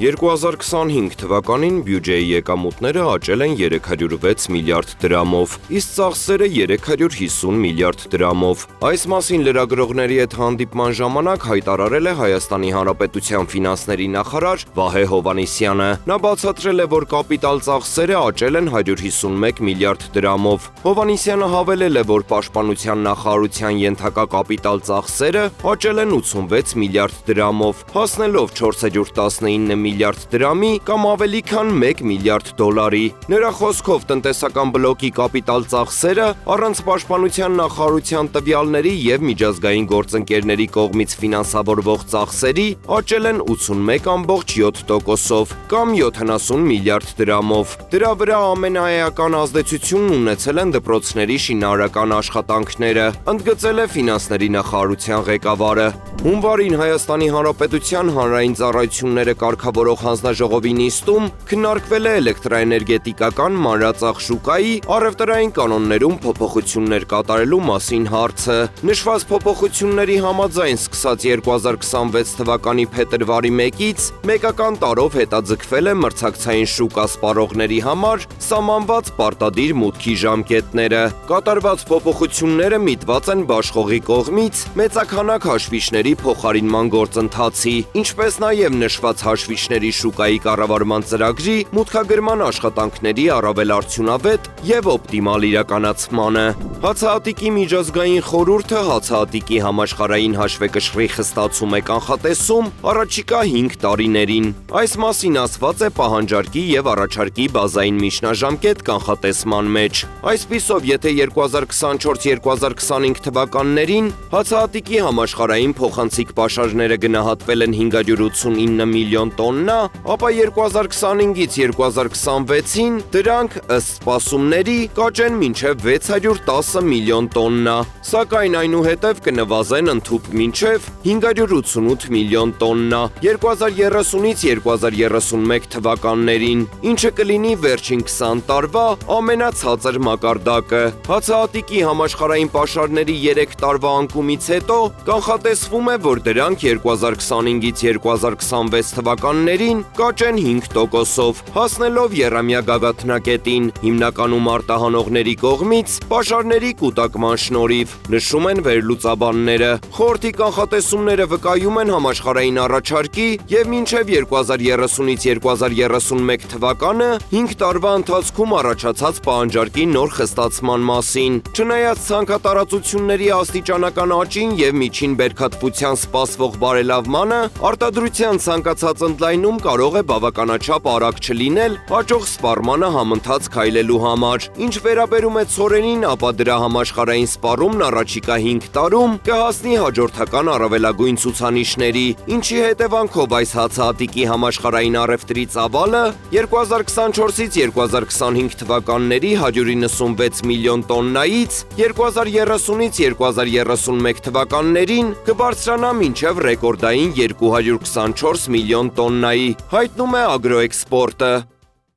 2025 թվականին բյուջեի եկամուտները աճել են 306 միլիարդ դրամով, իսկ ծախսերը 350 միլիարդ դրամով։ Այս մասին լրագրողների հետ հանդիպման ժամանակ հայտարարել է Հայաստանի Հանրապետության ֆինանսների նախարար Վահե Հովհաննիսյանը։ Նա բացատրել է, որ կապիտալ ծախսերը աճել են 151 միլիարդ դրամով։ Հովհաննիսյանը հավելել է, որ Պաշտպանության նախարարության ենթակա կապիտալ ծախսերը աճել են 86 միլիարդ դրամով, հասնելով 419 միլիարդ դրամի կամ ավելի քան 1 միլիարդ դոլարի։ Նրա խոսքով տնտեսական բլոկի կապիտալ ծախսերը առանց Պաշտպանության նախարարության տվյալների եւ միջազգային գործընկերների կողմից ֆինանսավորվող ծախսերի աճել են 81.7%-ով կամ 70 միլիարդ դրամով։ Դրա վրա ամենաէական ազդեցությունն ունեցել են դպրոցների շինարարական աշխատանքները, ընդգծել է ֆինանսների նախարարության ղեկավարը։ Հունվարին Հայաստանի Հանրապետության հանրային ծառայությունները կարգավորող հանձնաժողովի նիստում քննարկվել է էլեկտրաէներգետիկական մանրածախ շուկայի առևտրային կանոններում փոփոխություններ կատարելու մասին հարցը։ Նշված փոփոխությունների համաձայն սկսած 2026 թվականի փետրվարի 1-ից մեկական տարով հետաձգվել է մրցակցային շուկա սպառողների համար սահմանված պարտադիր մուտքի ժամկետները։ Կատարված փոփոխությունները միտված են բաշխողի կողմից մեծաքանակ հաշվիչների փոխարինման գործընթացի, ինչպես նաև նշված հաշվիչների շուկայի կառավարման ծրագրի մուտքագրման աշխատանքների առավել արդյունավետ եւ օպտիմալ իրականացմանը։ Հացահատիկի միջազգային խորհուրդը հացահատիկի համաշխարհային հաշվեկշռի խստացում է կանխատեսում առաջիկա 5 տարիներին։ Այս մասին ասված է պահանջարկի եւ առաջարկի բազային միջնաժամկետ կանխատեսման մեջ։ Այսպիսով, եթե 2024-2025 թվականներին հացահատիկի համաշխարհային փոխանցիկ պաշարները գնահատվել են 589 միլիոն տոննա, ապա 2025-ից 2026-ին դրանք ըստ սպասումների կաճեն մինչև 610 միլիոն տոննա, սակայն այնուհետև կնվազեն ընդհուպ մինչև 588 միլիոն տոննա 2030-ից 2031 թվականներին, ինչը կլինի վերջին 20 տարվա ամենացածր մակարդակը։ Հացահատիկի համաշխարհային պաշարների 3 տարվա անկումից հետո կանխատեսվում է, որ դրանք 2025-ից 2026 թվականներին կաճեն 5%-ով, հասնելով եռամյա գագաթնակետին, հիմնականում արտահանողների կողմից պաշարների կուտակման շնորհիվ, նշում են վերլուծաբանները։ Խորհրդի կանխատեսումները վկայում են համաշխարհային առաջարկի եւ մինչեւ 2030-ից 2031 թվականը 5 տարվա ընթացքում առաջացած պահանջարկի նոր խստացման մասին։ Չնայած ցանքատարածությունների աստիճանական աճին եւ միջին բերքատվության սպասվող բարելավմանը, արտադրության ցանկացած ընդլայնում կարող է բավականաչափ արագ չլինել հաջող սպառմանը համընթաց քայլելու համար։ Ինչ վերաբերում է ցորենին, ապա դրա համաշխարհային սպառումն առաջիկա 5 տարում կհասնի հաջորդական առավելագույն ցուցանիշների, ինչի հետևանքով այս հացահատիկի համաշխարհային առևտրի ծավալը 2024-ից 2025 թվականների 196 միլիոն տոննայից 2030-ից 2031 թվականներին կբարձրանա մինչև ռեկորդային 224 միլիոն տոննայի, հայտնում է Ագրոէքսպորտը։